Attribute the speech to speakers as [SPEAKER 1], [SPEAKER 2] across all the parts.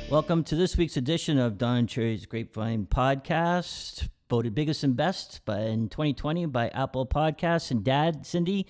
[SPEAKER 1] Welcome to this week's edition of Don and Cherry's Grapevine podcast, voted biggest and best in 2020 by Apple Podcasts. And Dad, Cindy,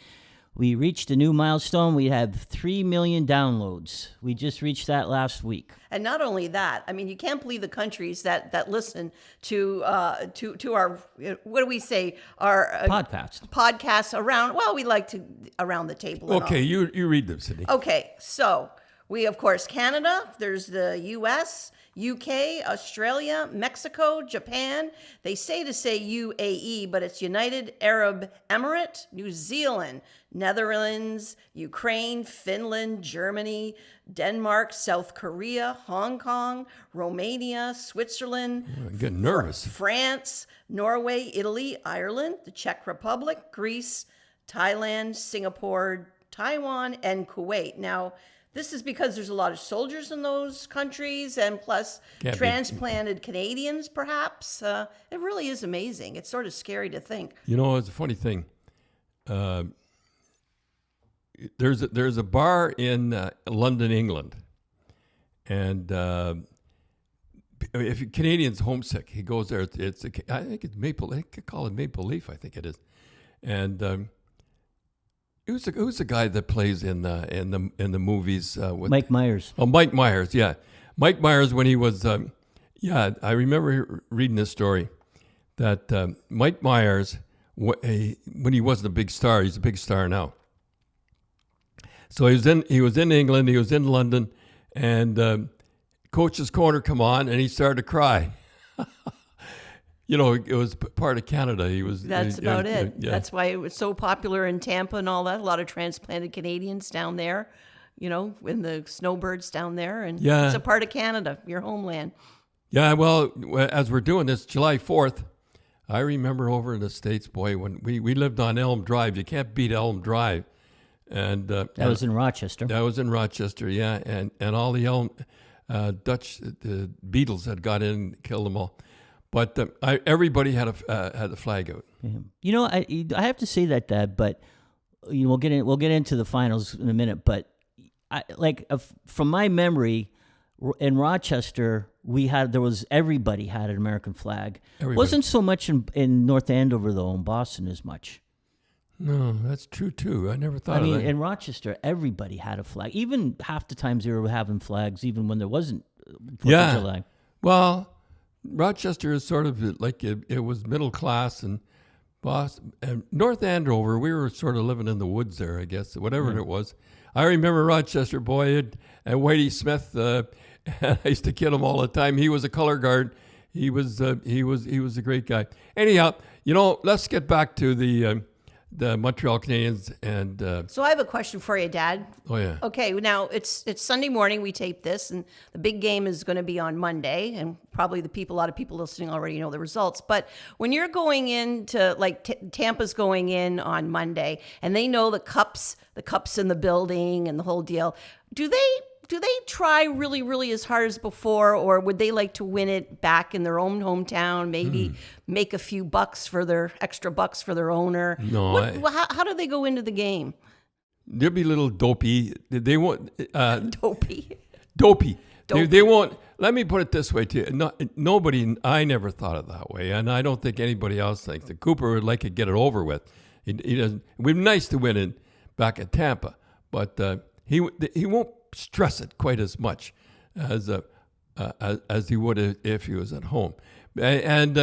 [SPEAKER 1] we reached a new milestone. We have 3 million downloads. We just reached that last week.
[SPEAKER 2] And not only that, I mean, you can't believe the countries that listen to our, what do we say, our podcasts around. Well, we like to around the table.
[SPEAKER 3] Okay, you read them, Cindy.
[SPEAKER 2] Okay, so we, of course, Canada, there's the U.S., UK, Australia, Mexico, Japan. They say UAE, but it's United Arab Emirates, New Zealand, Netherlands, Ukraine, Finland, Germany, Denmark, South Korea, Hong Kong, Romania, Switzerland.
[SPEAKER 3] I'm getting nervous.
[SPEAKER 2] France, Norway, Italy, Ireland, the Czech Republic, Greece, Thailand, Singapore, Taiwan, and Kuwait. Now, this is because there's a lot of soldiers in those countries and plus transplanted Canadians, perhaps. It really is amazing. It's sort of scary to think.
[SPEAKER 3] You know, it's a funny thing. There's a bar in London, England. And if a Canadian's homesick, he goes there. I think it's Maple. I could call it Maple Leaf, I think it is. And who's the guy that plays in the movies with
[SPEAKER 1] Mike Myers?
[SPEAKER 3] Oh, Mike Myers, yeah. Mike Myers, when he was, I remember reading this story that Mike Myers, when he wasn't a big star, he's a big star now. So he was in England, he was in London, and Coach's Corner come on, and he started to cry. You know, it was part of Canada.
[SPEAKER 2] That's about it.
[SPEAKER 3] Yeah.
[SPEAKER 2] That's why it was so popular in Tampa and all that. A lot of transplanted Canadians down there, you know, in the snowbirds down there. And it's a part of Canada, your homeland.
[SPEAKER 3] Yeah, well, as we're doing this, July 4th, I remember over in the States, boy, when we lived on Elm Drive. You can't beat Elm Drive. And
[SPEAKER 1] that was in Rochester.
[SPEAKER 3] That was in Rochester, yeah. And all the Elm Dutch the Beatles had got in and killed them all. But everybody had a flag out.
[SPEAKER 1] Yeah. You know, I have to say that, Dad. But you know, we'll get into the finals in a minute. But from my memory, in Rochester, everybody had an American flag. Everybody. Wasn't so much in North Andover though, in Boston as much.
[SPEAKER 3] No, that's true too. I never thought of that.
[SPEAKER 1] I mean, in Rochester, everybody had a flag. Even half the times they were having flags, even when there wasn't 4th of July.
[SPEAKER 3] Well, Rochester is sort of like it was middle class, and Boston and North Andover, we were sort of living in the woods there, I guess, whatever it was. I remember Rochester, boy, and Whitey Smith. I used to kid him all the time. He was a color guard. He was a great guy. Anyhow, you know, let's get back to the Montreal Canadiens and.
[SPEAKER 2] So I have a question for you, Dad.
[SPEAKER 3] Oh yeah.
[SPEAKER 2] Okay, now it's Sunday morning. We tape this, and the big game is going to be on Monday, and probably a lot of people listening already know the results. But when you're going into Tampa's going in on Monday, and they know the cups in the building and the whole deal, do they try really, really as hard as before, or would they like to win it back in their own hometown, maybe make a few extra bucks for their owner?
[SPEAKER 3] No.
[SPEAKER 2] How do they go into the game?
[SPEAKER 3] They'll be a little dopey. They won't...
[SPEAKER 2] Dopey.
[SPEAKER 3] Dopey. They won't... Let me put it this way to you. I never thought it that way, and I don't think anybody else thinks that. Cooper would like to get it over with. He doesn't... It would be nice to win it back at Tampa, but he won't stress it quite as much as he would if he was at home. And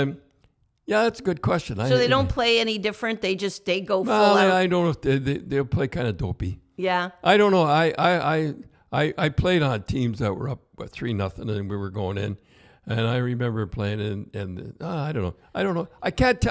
[SPEAKER 3] yeah, that's a good question.
[SPEAKER 2] So they don't play any different. They go full out.
[SPEAKER 3] I don't know if they'll play kind of dopey.
[SPEAKER 2] Yeah.
[SPEAKER 3] I don't know. I played on teams that were up 3-0 and we were going in. And I remember playing I don't know. I can't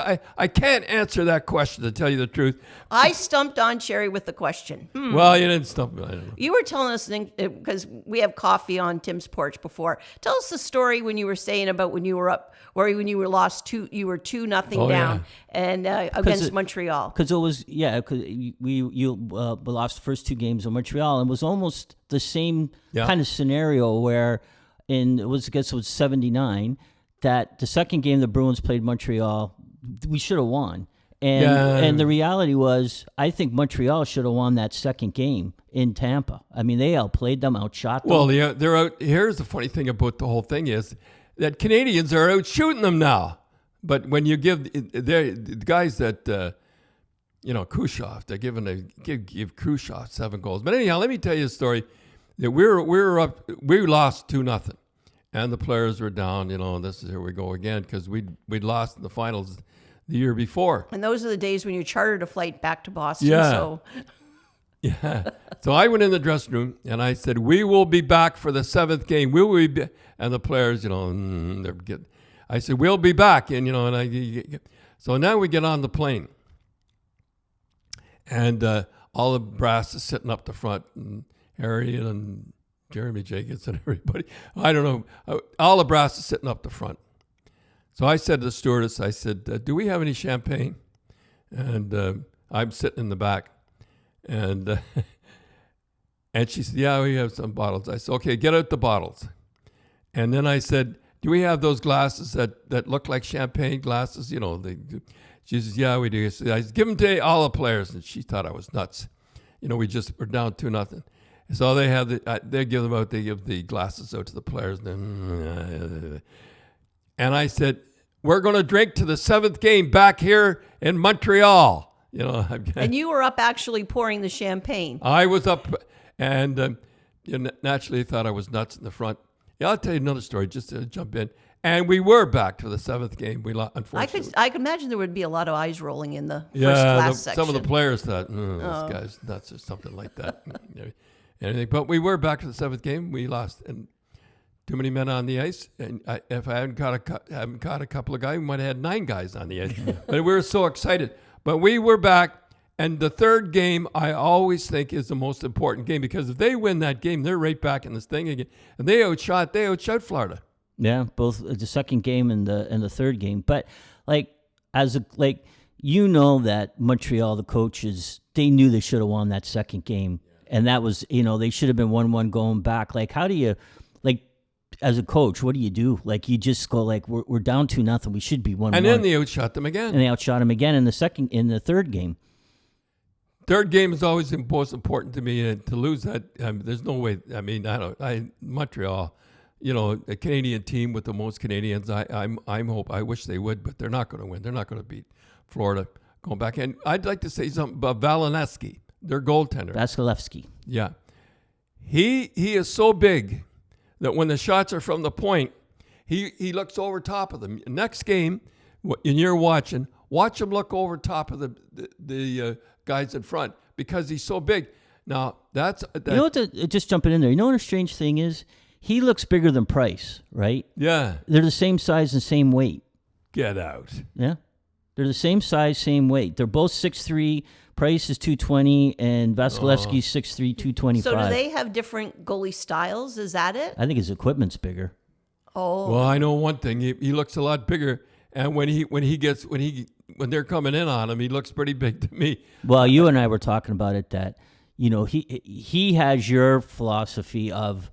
[SPEAKER 3] answer that question, to tell you the truth.
[SPEAKER 2] I stumped on Cherry with the question.
[SPEAKER 3] Well, you didn't stump me. I don't know.
[SPEAKER 2] You were telling us, because we have coffee on Tim's porch before. Tell us the story when you were saying about when you were up, or when you were lost 2-0 down, and against Montreal.
[SPEAKER 1] Because it was because you lost the first 2 games in Montreal, and it was almost the same kind of scenario where. I guess it was 79, that the second game the Bruins played Montreal, we should have won. And the reality was, I think Montreal should have won that second game in Tampa. I mean, they outplayed them, outshot them.
[SPEAKER 3] Well, they're out. Here's the funny thing about the whole thing is that Canadians are out shooting them now. But when you give the guys that, Khrushchev, they're give Khrushchev 7 goals. But anyhow, let me tell you a story. That we lost 2-0, and the players were down. This is here we go again because we'd lost in the finals the year before.
[SPEAKER 2] And those are the days when you chartered a flight back to Boston.
[SPEAKER 3] Yeah.
[SPEAKER 2] So.
[SPEAKER 3] Yeah. So I went in the dressing room and I said, "We will be back for the 7th game. We will be." And the players, they're getting. I said, "We'll be back," and so now we get on the plane, and all the brass is sitting up the front, and Harry and Jeremy Jacobs and everybody. I don't know. All the brass is sitting up the front. So I said to the stewardess, I said, "Do we have any champagne?" And I'm sitting in the back. And she said, "Yeah, we have some bottles." I said, "Okay, get out the bottles." And then I said, "Do we have those glasses that look like champagne glasses?" She says, "Yeah, we do." I said, "Give them to all the players." And she thought I was nuts. We're down 2-0. So they have they give the glasses out to the players. And I said, "We're going to drink to the 7th game back here in Montreal."
[SPEAKER 2] And you were up actually pouring the champagne.
[SPEAKER 3] I was up, and naturally thought I was nuts in the front. Yeah, I'll tell you another story just to jump in. And we were back to the 7th game. We lost, unfortunately.
[SPEAKER 2] I could imagine there would be a lot of eyes rolling in the first class section.
[SPEAKER 3] Some of the players thought, "This guy's nuts," or something like that. Anything, but we were back to the 7th game. We lost, and too many men on the ice. And if I hadn't caught a couple of guys, we might have had 9 guys on the ice. But we were so excited. But we were back, and the 3rd game I always think is the most important game because if they win that game, they're right back in this thing again. And they outshot Florida.
[SPEAKER 1] Yeah, both the second game and the 3rd game. But that Montreal, the coaches, they knew they should have won that second game, and that was they should have been 1-1 going back. How do you as a coach, what do you do? You just go we're down 2-0. We should be 1-1.
[SPEAKER 3] And then they outshot them again.
[SPEAKER 1] And they outshot him again in the 3rd game.
[SPEAKER 3] 3rd game is always the most important to me, and to lose that, there's no way. I mean, Montreal, a Canadian team with the most Canadians. I wish they would, but they're not going to win. They're not going to beat Florida going back. And I'd like to say something about Vasilevsky, their goaltender.
[SPEAKER 1] Vasilevsky.
[SPEAKER 3] Yeah, he is so big that when the shots are from the point, he looks over top of them. Next game, and you're watch him look over top of the guys in front because he's so big. Now,
[SPEAKER 1] just jumping in there, what a strange thing is? He looks bigger than Price, right?
[SPEAKER 3] Yeah.
[SPEAKER 1] They're the same size and same weight.
[SPEAKER 3] Get out.
[SPEAKER 1] Yeah. They're the same size, same weight. They're both 6'3". Price is 220, and Vasilevsky's 6'3", 225.
[SPEAKER 2] So do they have different goalie styles? Is that it?
[SPEAKER 1] I think his equipment's bigger.
[SPEAKER 2] Oh.
[SPEAKER 3] Well, I know one thing. He looks a lot bigger, and when they're coming in on him, he looks pretty big to me.
[SPEAKER 1] Well, you and I were talking about it that he has your philosophy of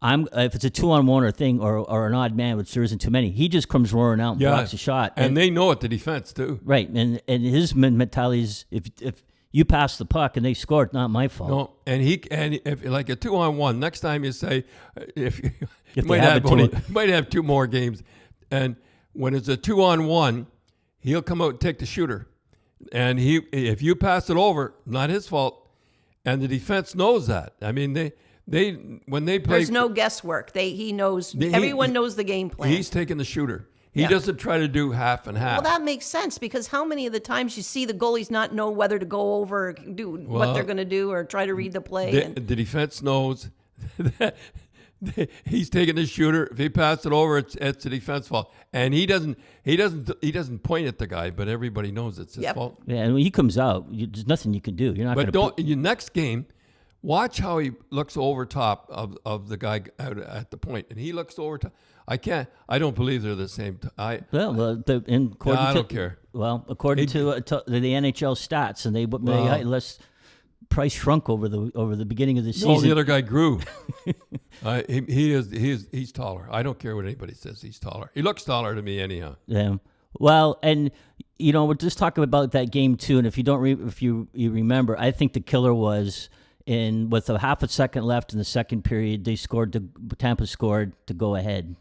[SPEAKER 1] if it's a 2-on-1 or thing or an odd man, which there isn't too many, he just comes roaring out and blocks a shot.
[SPEAKER 3] And they know it, the defense too.
[SPEAKER 1] Right, and his mentality is if you pass the puck and they score, it's not my fault.
[SPEAKER 3] No, and if like a 2-on-1, next time you say if you
[SPEAKER 1] might
[SPEAKER 3] have 2 more games, and when it's a 2-on-1, he'll come out and take the shooter, and if you pass it over, not his fault, and the defense knows that. I mean when they play,
[SPEAKER 2] there's no guesswork. He knows. Everyone knows the game plan.
[SPEAKER 3] He's taking the shooter. He doesn't try to do half and half.
[SPEAKER 2] Well, that makes sense because how many of the times you see the goalies not know whether to go over or do what they're going to do or try to read the play.
[SPEAKER 3] The defense knows that he's taking the shooter. If he passes it over, it's the defense fault. And he doesn't point at the guy, but everybody knows it's his fault.
[SPEAKER 1] Yeah, and when he comes out, there's nothing you can do. You're not going to.
[SPEAKER 3] But your next game. Watch how he looks over top of the guy out at the point, and he looks over top. I don't believe they're the same. I don't care.
[SPEAKER 1] Well, according to the NHL stats, and less Price shrunk over the beginning of the season.
[SPEAKER 3] No, the other guy grew. He's taller. I don't care what anybody says. He's taller. He looks taller to me anyhow.
[SPEAKER 1] Yeah. Well, and we're just talking about that game too, and if you don't, if you remember, I think the killer was with a half a second left in the second period. Tampa scored to go ahead.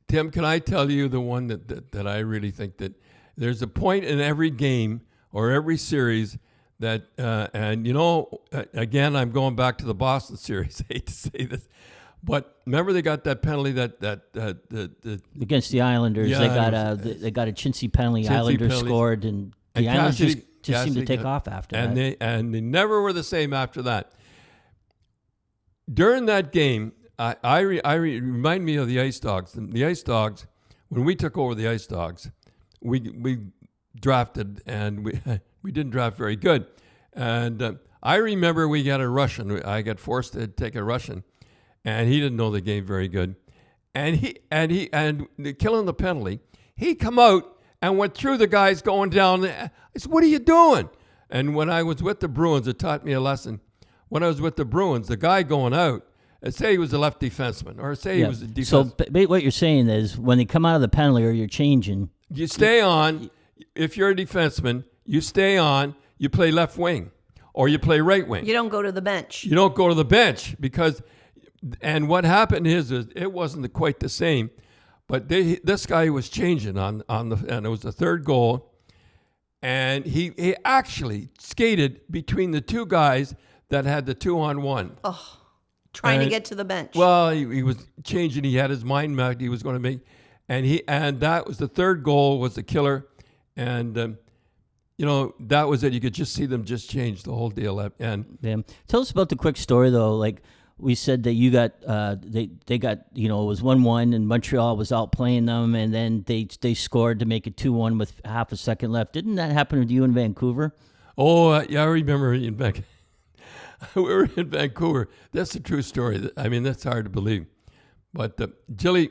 [SPEAKER 3] Tim, can I tell you the one that I really think that there's a point in every game or every series that, and again, I'm going back to the Boston series. I hate to say this, but remember they got that penalty that
[SPEAKER 1] against the Islanders.
[SPEAKER 3] Yeah,
[SPEAKER 1] they got a chintzy penalty. Islanders scored, and the Islanders just seemed to take off after that.
[SPEAKER 3] And they never were the same after that. During that game, I remind me of the Ice Dogs. The Ice Dogs, when we took over the Ice Dogs, we drafted, and we didn't draft very good. And I remember we got a Russian. I got forced to take a Russian, and he didn't know the game very good. And killing the penalty, he come out and went through the guys going down. I said, "What are you doing?" And when I was with the Bruins, it taught me a lesson. When I was with the Bruins, the guy going out, say he was a left defenseman, or say he was a defenseman.
[SPEAKER 1] So what you're saying is, when they come out of the penalty or you're changing,
[SPEAKER 3] you stay on. If you're a defenseman, you stay on. You play left wing, or you play right wing.
[SPEAKER 2] You don't go to the bench.
[SPEAKER 3] You don't go to the bench because, and what happened is it wasn't quite the same, but this guy was changing on and it was the third goal, and he actually skated between the two guys that had the 2-on-1.
[SPEAKER 2] Oh, trying to get to the bench.
[SPEAKER 3] Well, he was changing. He had his mind mapped. He was going to make, and that was the third goal was the killer, and that was it. You could just see them just change the whole deal. And
[SPEAKER 1] tell us about the quick story though. Like we said that you got they got it was 1-1 and Montreal was outplaying them, and then they scored to make it 2-1 with half a second left. Didn't that happen to you in Vancouver?
[SPEAKER 3] Oh yeah, I remember in Vancouver. We were in Vancouver. That's a true story. I mean, that's hard to believe. But Gilly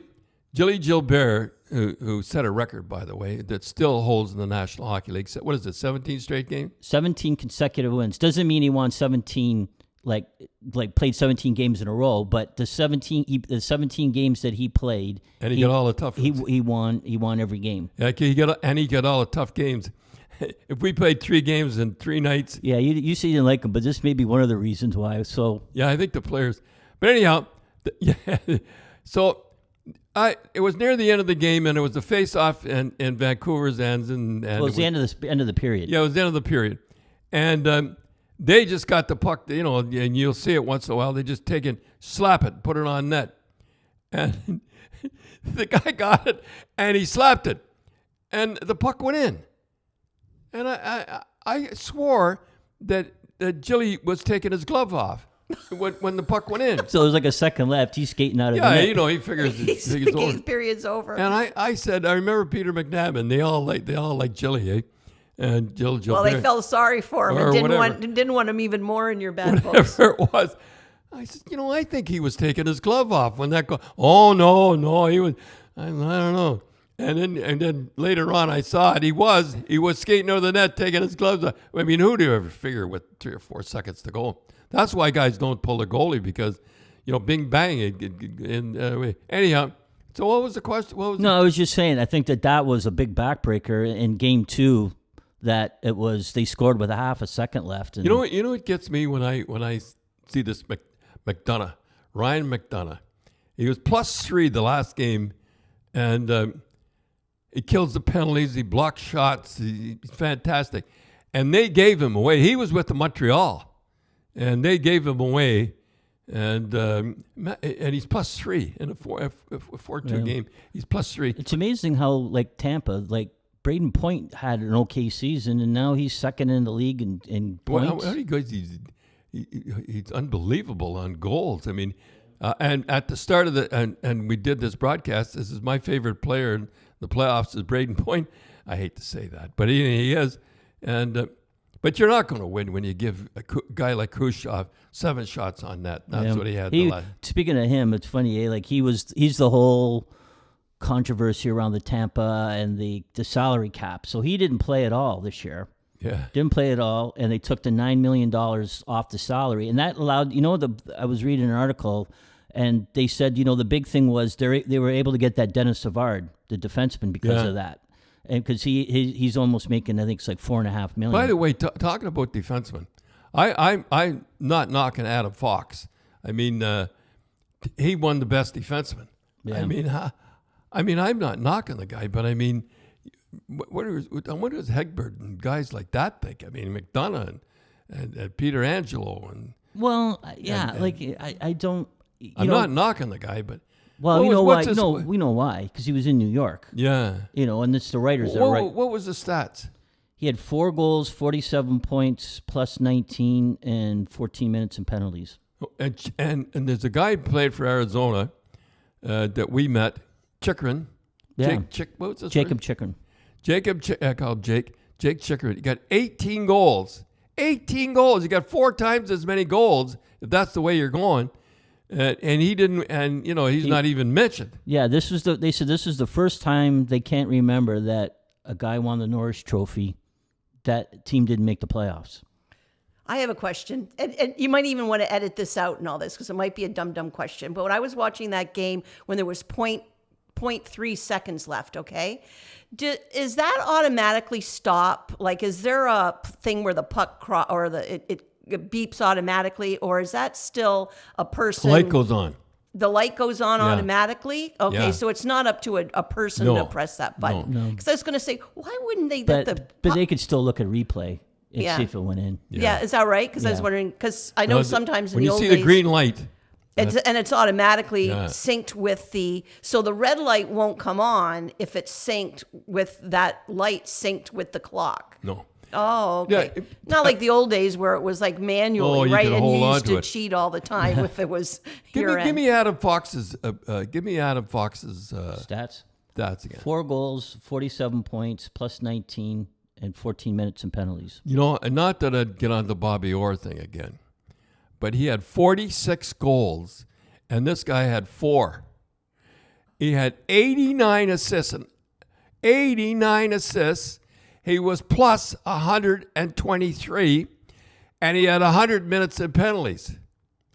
[SPEAKER 3] Gilbert, who set a record, by the way, that still holds in the National Hockey League. What is it, 17 straight games?
[SPEAKER 1] 17 consecutive wins. Doesn't mean he won 17, like played 17 games in a row, but the 17 games that he played.
[SPEAKER 3] And he got all the tough ones.
[SPEAKER 1] He won every game.
[SPEAKER 3] Yeah, he got all the tough games. If we played 3 games in 3 nights.
[SPEAKER 1] Yeah, you say you didn't like him, but this may be one of the reasons why. So
[SPEAKER 3] yeah, I think the players. But anyhow, so it was near the end of the game, and it was the face-off in Vancouver's ends, and
[SPEAKER 1] it was the end of the period.
[SPEAKER 3] Yeah, it was the end of the period, and they just got the puck. And you'll see it once in a while. They just take it, slap it, put it on net, and the guy got it, and he slapped it, and the puck went in. And I swore that Gilly was taking his glove off when the puck went in.
[SPEAKER 1] So it was like a second left. He's skating out of the net.
[SPEAKER 3] He figures
[SPEAKER 2] the period's over.
[SPEAKER 3] And I said, I remember Peter McNabb, they all like Gilly, eh? And Jill.
[SPEAKER 2] Well, they felt sorry for him and didn't want him even more in your bad books.
[SPEAKER 3] Whatever it was. I said, I think he was taking his glove off when that oh no, he was. I don't know. And then later on, I saw it. He was skating over the net, taking his gloves off. I mean, who do you ever figure with 3 or 4 seconds to go? That's why guys don't pull the goalie because, bing bang. Anyhow, so what was the question?
[SPEAKER 1] I was just saying. I think that was a big backbreaker in Game 2. That they scored with a half a second left. And
[SPEAKER 3] what gets me when I see this McDonough, Ryan McDonough. He was +3 the last game, and. He kills the penalties. He blocks shots. He's fantastic. And they gave him away. He was with the Montreal, and they gave him away. And he's +3 in a 4-2 game. He's +3.
[SPEAKER 1] It's amazing how Tampa, Braden Point had an okay season, and now he's second in the league in points.
[SPEAKER 3] How he goes? He's unbelievable on goals. I mean, and at the start of and we did this broadcast. This is my favorite player in the playoffs is Braden Point. I hate to say that, but he is. And but you're not going to win when you give a guy like Khrushchev 7 shots on net. That's what he had.
[SPEAKER 1] Speaking of him, it's funny. He's the whole controversy around the Tampa and the salary cap. So he didn't play at all this year.
[SPEAKER 3] Yeah,
[SPEAKER 1] didn't play at all, and they took the $9 million off the salary, and that allowed. I was reading an article. And they said, the big thing was they were able to get that Dennis Savard, the defenseman, because of that. and because he's almost making, I think it's like $4.5 million.
[SPEAKER 3] By the way, talking about defensemen, I'm not knocking Adam Fox. I mean, he won the best defenseman.
[SPEAKER 1] Yeah.
[SPEAKER 3] I mean, I'm not knocking the guy, but I mean, what does Hegbert and guys like that think? I mean, McDonough and Peter Angelo and.
[SPEAKER 1] Well, yeah, I don't.
[SPEAKER 3] I'm not knocking the guy, but.
[SPEAKER 1] Well, you know why? No, we know why. Because he was in New York.
[SPEAKER 3] Yeah.
[SPEAKER 1] And it's the writers that are right.
[SPEAKER 3] What was the stats?
[SPEAKER 1] He had 4 goals, 47 points, plus 19, and 14 minutes in penalties.
[SPEAKER 3] And there's a guy who played for Arizona that we met, Chikrin.
[SPEAKER 1] Yeah.
[SPEAKER 3] What was his
[SPEAKER 1] Jacob
[SPEAKER 3] name?
[SPEAKER 1] Chikrin.
[SPEAKER 3] I call him Jake. Jake Chikrin. He got 18 goals. 18 goals. He got 4 times as many goals, if that's the way you're going. And he didn't, and he's not even mentioned.
[SPEAKER 1] Yeah, they said this is the first time they can't remember that a guy won the Norris Trophy. That team didn't make the playoffs.
[SPEAKER 2] I have a question, and you might even want to edit this out and all this because it might be a dumb question. But when I was watching that game, when there was 0.3 seconds left, okay, is that automatically stop? Like, is there a thing where the puck it beeps automatically, or is that still a person?
[SPEAKER 3] The light goes on.
[SPEAKER 2] The light goes on automatically? Okay, so it's not up to a person to press that button.
[SPEAKER 1] No.
[SPEAKER 2] Because I was going to say, why wouldn't they?
[SPEAKER 1] But they could still look at replay and see if it went in.
[SPEAKER 2] Yeah, is that right? Because I was wondering, because I know sometimes in the old days.
[SPEAKER 3] When you see the green light.
[SPEAKER 2] It's automatically synced with so the red light won't come on if it's synced with that light synced with the clock.
[SPEAKER 3] No.
[SPEAKER 2] Oh, okay.
[SPEAKER 3] Yeah,
[SPEAKER 2] not like the old days where it was like manually, right? And you used to cheat all the time if it was
[SPEAKER 3] give me Adam Fox's
[SPEAKER 1] stats.
[SPEAKER 3] Stats again.
[SPEAKER 1] 4 goals, 47 points, plus 19, and 14 minutes in penalties.
[SPEAKER 3] And not that I'd get on the Bobby Orr thing again, but he had 46 goals, and this guy had 4. He had 89 assists. He was plus 123, and he had 100 minutes in penalties.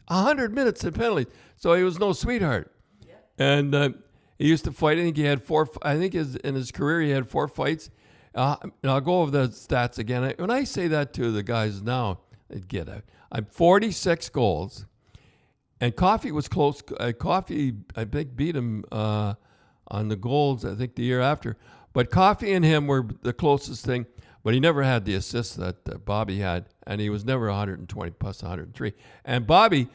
[SPEAKER 3] 100 minutes in penalties. So he was no sweetheart. Yeah. And he used to fight. I think he had 4. I think in his career he had 4 fights. And I'll go over the stats again. When I say that to the guys now, they get out. I'm 46 goals, and Coffey was close. Coffey, I think, beat him on the goals. I think the year after. But Coffey and him were the closest thing, but he never had the assists that Bobby had, and he was never 120 plus 103. And Bobby,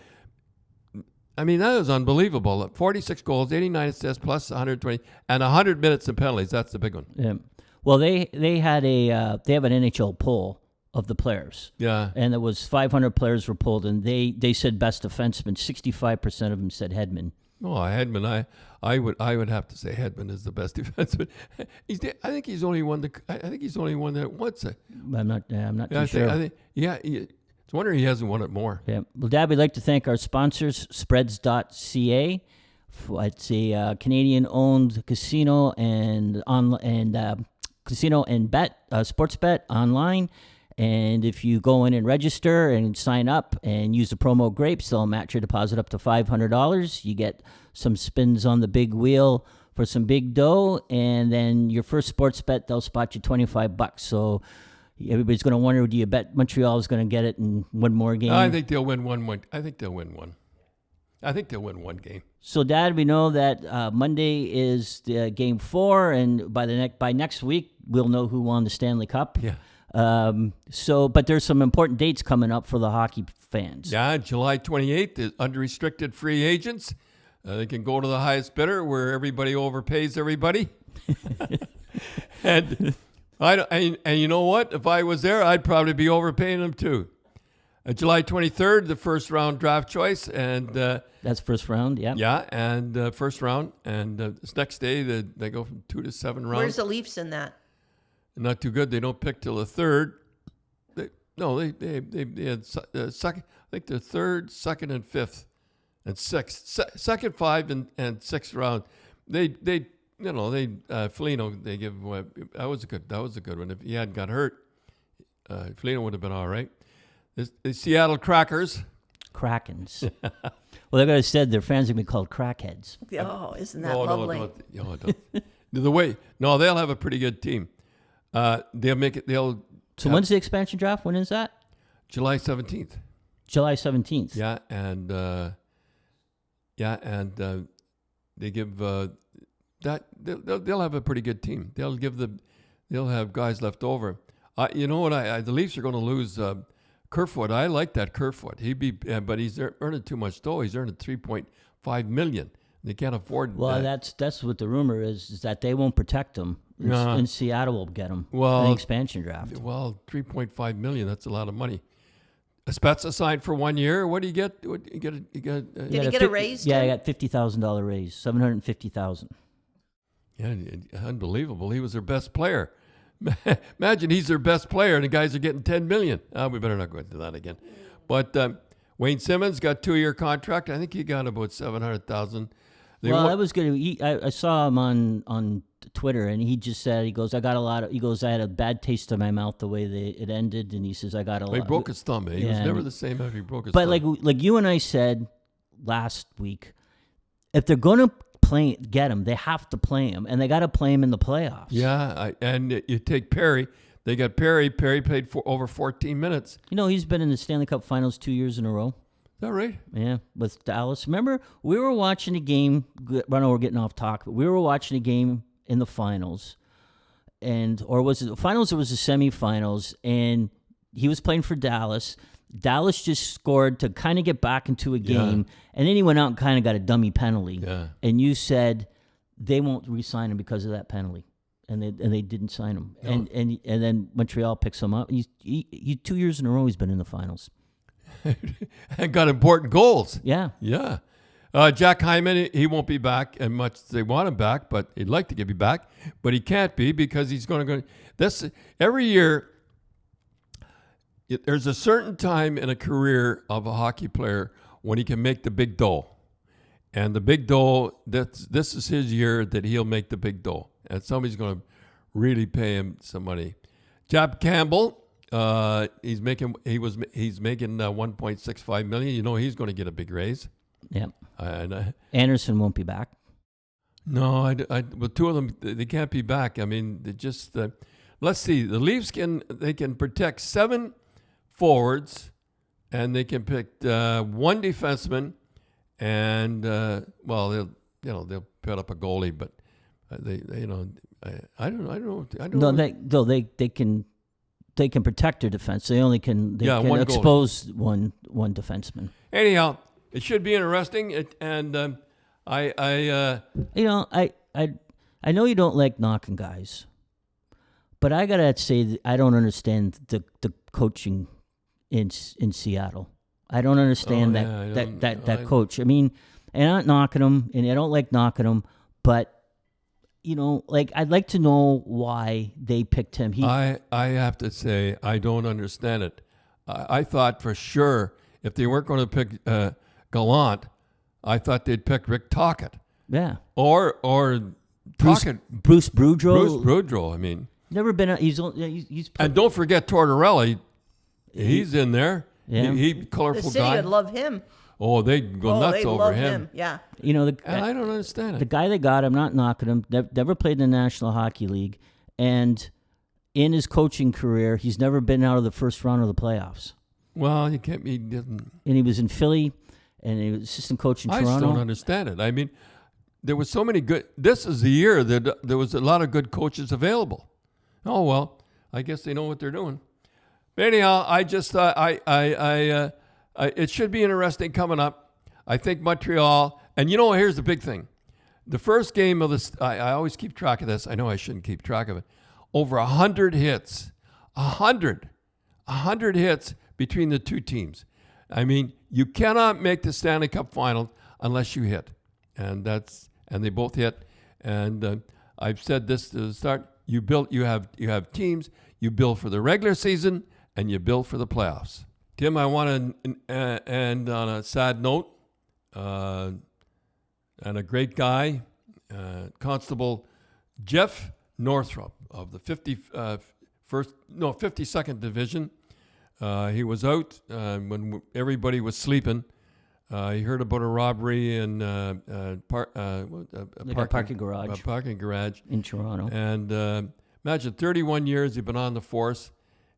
[SPEAKER 3] I mean, that was unbelievable. 46 goals, 89 assists plus 120, and 100 minutes in penalties. That's the big one.
[SPEAKER 1] Yeah. Well, they have an NHL poll of the players. Yeah. And there was 500 players were polled, and they said best defenseman. 65% of them said Hedman.
[SPEAKER 3] Oh, Hedman, I would have to say Hedman is the best defenseman. I think he's only one that wants it.
[SPEAKER 1] I'm not too sure.
[SPEAKER 3] It's a wonder he hasn't won it more.
[SPEAKER 1] Yeah. Well, Dad, we'd like to thank our sponsors, Spreads.ca. It's a Canadian-owned casino and sports bet online. And if you go in and register and sign up and use the promo Grapes, they'll match your deposit up to $500. You get some spins on the big wheel for some big dough, and then your first sports bet, they'll spot you $25. So everybody's going to wonder, do you bet Montreal is going to get it in one more game?
[SPEAKER 3] I think they'll win one. I think they'll win one. I think they'll win one game.
[SPEAKER 1] So, Dad, we know that Monday is the Game 4, and by next week we'll know who won the Stanley Cup.
[SPEAKER 3] Yeah.
[SPEAKER 1] But there's some important dates coming up for the hockey fans.
[SPEAKER 3] Yeah, July 28th is unrestricted free agents. They can go to the highest bidder where everybody overpays everybody. and you know what? If I was there, I'd probably be overpaying them too. July 23rd, the first round draft choice, and
[SPEAKER 1] that's first round, yeah.
[SPEAKER 3] Yeah, and first round, and this next day they go from 2 to 7 rounds.
[SPEAKER 2] Where's the Leafs in that?
[SPEAKER 3] Not too good. They don't pick till the third. They had second. I think the third, second, and fifth, and sixth. Second, 5, and sixth round. Foligno. They give away. That was a good one. If he hadn't got hurt, Foligno would have been all right. The Seattle Krakens.
[SPEAKER 1] Well, they're going to said their fans are going to be called crackheads.
[SPEAKER 2] Oh, isn't that lovely?
[SPEAKER 3] Don't. They'll have a pretty good team. They'll make it.
[SPEAKER 1] So when's the expansion draft? When is that?
[SPEAKER 3] July 17th.
[SPEAKER 1] July 17th.
[SPEAKER 3] Yeah, and they give that they'll have a pretty good team. They'll have guys left over. You know what? The Leafs are going to lose Kerfoot. I like that Kerfoot. But he's earning too much dough. He's earning $3.5 million. They can't afford.
[SPEAKER 1] Well, that's what the rumor is that they won't protect him. And Seattle will get him in the expansion draft.
[SPEAKER 3] Well, $3.5 million. That's a lot of money. Spezza signed for 1 year. What do you get? Did
[SPEAKER 2] he get a raise?
[SPEAKER 1] Yeah, he got $50,000 raise, $750,000.
[SPEAKER 3] Yeah, unbelievable. He was their best player. Imagine he's their best player, and the guys are getting $10 million. We better not go into that again. But Wayne Simmons got 2-year contract. I think he got about $700,000.
[SPEAKER 1] That was good. I saw him on Twitter, and he just said, he goes, I had a bad taste in my mouth the way it ended, and he says, I got a lot.
[SPEAKER 3] He broke his thumb. He was never the same after he broke his
[SPEAKER 1] thumb.
[SPEAKER 3] But
[SPEAKER 1] like you and I said last week, if they're going to get him, they have to play him, and they got to play him in the playoffs.
[SPEAKER 3] Yeah, and you take Perry. They got Perry. Perry played for over 14 minutes.
[SPEAKER 1] He's been in the Stanley Cup Finals 2 years in a row.
[SPEAKER 3] Is that right?
[SPEAKER 1] Yeah, with Dallas. Remember, we were watching a game. I know we're getting off talk, but we were watching a game in the finals, or was it the finals or was it the semifinals? And he was playing for Dallas. Dallas just scored to kind of get back into a game, and then he went out and kind of got a dummy penalty.
[SPEAKER 3] Yeah.
[SPEAKER 1] And you said they won't re-sign him because of that penalty, and they didn't sign him. No. And then Montreal picks him up. He 2 years in a row he's been in the finals.
[SPEAKER 3] And got important goals.
[SPEAKER 1] Yeah.
[SPEAKER 3] Yeah. Jack Hyman, he won't be back as much as they want him back, but he'd like to get me back. But he can't be because he's going to go. This every year, there's a certain time in a career of a hockey player when he can make the big dough. And the big dough, this is his year that he'll make the big dough. And somebody's going to really pay him some money. Jab Campbell, he's making $1.65 million. He's going to get a big raise.
[SPEAKER 1] Yeah. Anderson won't be back.
[SPEAKER 3] No, but two of them, they can't be back. I mean, they just let's see. The Leafs can protect 7 forwards, and they can pick 1 defenseman, and they'll put up a goalie, but I don't know. They can protect their defense. They can expose one defenseman. Anyhow, it should be interesting, and I
[SPEAKER 1] know you don't like knocking guys, but I gotta say that I don't understand the coaching in Seattle. I don't understand that coach. I mean, and I'm not knocking him, and I don't like knocking him, but I'd like to know why they picked him.
[SPEAKER 3] I have to say I don't understand it. I thought for sure if they weren't going to pick Gallant, I thought they'd pick Rick Tocchet.
[SPEAKER 1] Yeah.
[SPEAKER 3] Or Tocchet.
[SPEAKER 1] Bruce Boudreau.
[SPEAKER 3] Bruce Boudreau. I mean,
[SPEAKER 1] never been. He's
[SPEAKER 3] and don't forget Tortorella. He's in there.
[SPEAKER 1] Yeah.
[SPEAKER 3] He colorful
[SPEAKER 2] the city
[SPEAKER 3] guy.
[SPEAKER 2] would love him.
[SPEAKER 3] Oh, they go nuts
[SPEAKER 2] they
[SPEAKER 3] over
[SPEAKER 2] love
[SPEAKER 3] him.
[SPEAKER 2] Yeah.
[SPEAKER 3] And I don't understand it.
[SPEAKER 1] The guy they got, I'm not knocking him. Never played in the National Hockey League, and in his coaching career, he's never been out of the first round of the playoffs.
[SPEAKER 3] Well, he didn't.
[SPEAKER 1] And he was in Philly, and he was assistant coach in Toronto.
[SPEAKER 3] I just don't understand it. I mean, there was so many good. This is the year that there was a lot of good coaches available. Oh well, I guess they know what they're doing. But anyhow, I just thought it should be interesting coming up. I think Montreal, and here's the big thing. The first game of this, I always keep track of this. I know I shouldn't keep track of it. Over 100 hits. 100 hits between the two teams. I mean, you cannot make the Stanley Cup final unless you hit. And they both hit. And I've said this to the start. You have teams. You build for the regular season and you build for the playoffs. Tim, I want to end on a sad note. And a great guy, Constable Jeff Northrop of the 52nd Division. He was out when everybody was sleeping You heard about a robbery in
[SPEAKER 1] Like a parking garage.
[SPEAKER 3] A parking garage
[SPEAKER 1] in Toronto.
[SPEAKER 3] And imagine 31 years you've been on the force,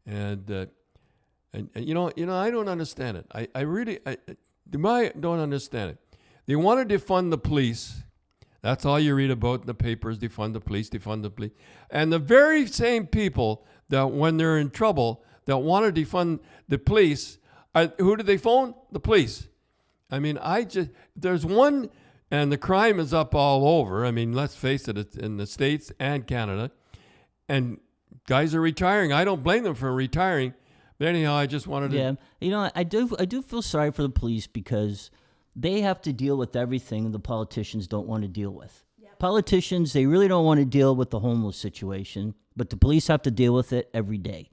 [SPEAKER 3] and you know, I don't understand it. I really don't understand it. They want to defund the police. That's all you read about in the papers, defund the police, defund the police. And the very same people that when they're in trouble that want to defund the police, who do they phone? The police. I mean, there's one, and the crime is up all over. I mean, let's face it, it's in the States and Canada. And guys are retiring. I don't blame them for retiring. But anyhow, I just wanted to...
[SPEAKER 1] Yeah, you know, I do feel sorry for the police because they have to deal with everything the politicians don't want to deal with. Yep. Politicians, they really don't want to deal with the homeless situation, but the police have to deal with it every day.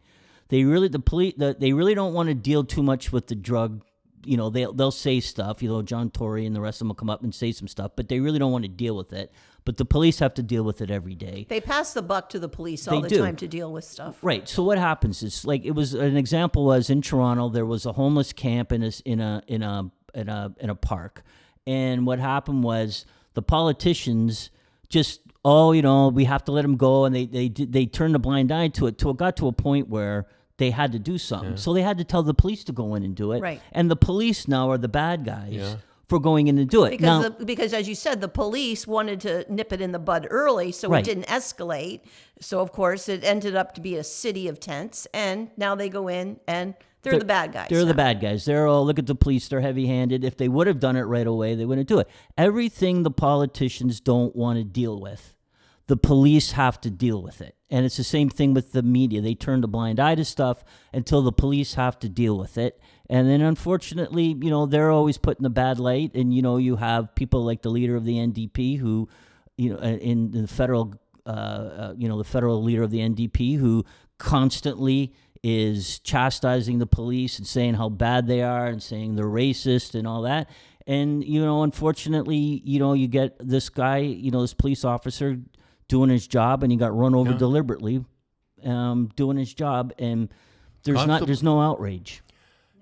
[SPEAKER 1] They really don't want to deal too much with the drug. You know, they'll say stuff. You know, John Tory and the rest of them will come up and say some stuff, but they really don't want to deal with it. But the police have to deal with it every day.
[SPEAKER 2] They pass the buck to the police all the time to deal with stuff.
[SPEAKER 1] Right. So what happens is, like, it was an example was in Toronto there was a homeless camp in a park, and what happened was the politicians just we have to let them go, and they turned a blind eye to it till it got to a point where they had to do something. Yeah. So they had to tell the police to go in and do it.
[SPEAKER 2] Right.
[SPEAKER 1] And the police now are the bad guys for going in and do it.
[SPEAKER 2] Because as you said, the police wanted to nip it in the bud early, so it didn't escalate. So of course it ended up to be a city of tents, and now they go in and they're the bad guys.
[SPEAKER 1] They're the bad guys. They're all, look at the police, they're heavy-handed. If they would have done it right away, they wouldn't do it. Everything the politicians don't want to deal with, the police have to deal with it. And it's the same thing with the media. They turn a blind eye to stuff until the police have to deal with it. And then unfortunately, they're always put in the bad light. And, you have people like the leader of the NDP who, in the federal, the federal leader of the NDP who constantly is chastising the police and saying how bad they are and saying they're racist and all that. And, unfortunately, you get this guy, this police officer doing his job, and he got run over deliberately doing his job, and there's no outrage.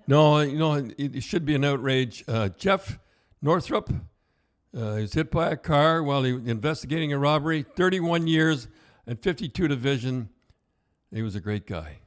[SPEAKER 3] No, it should be an outrage. Jeff Northrop was hit by a car while he was investigating a robbery, 31 years and 52 division. He was a great guy.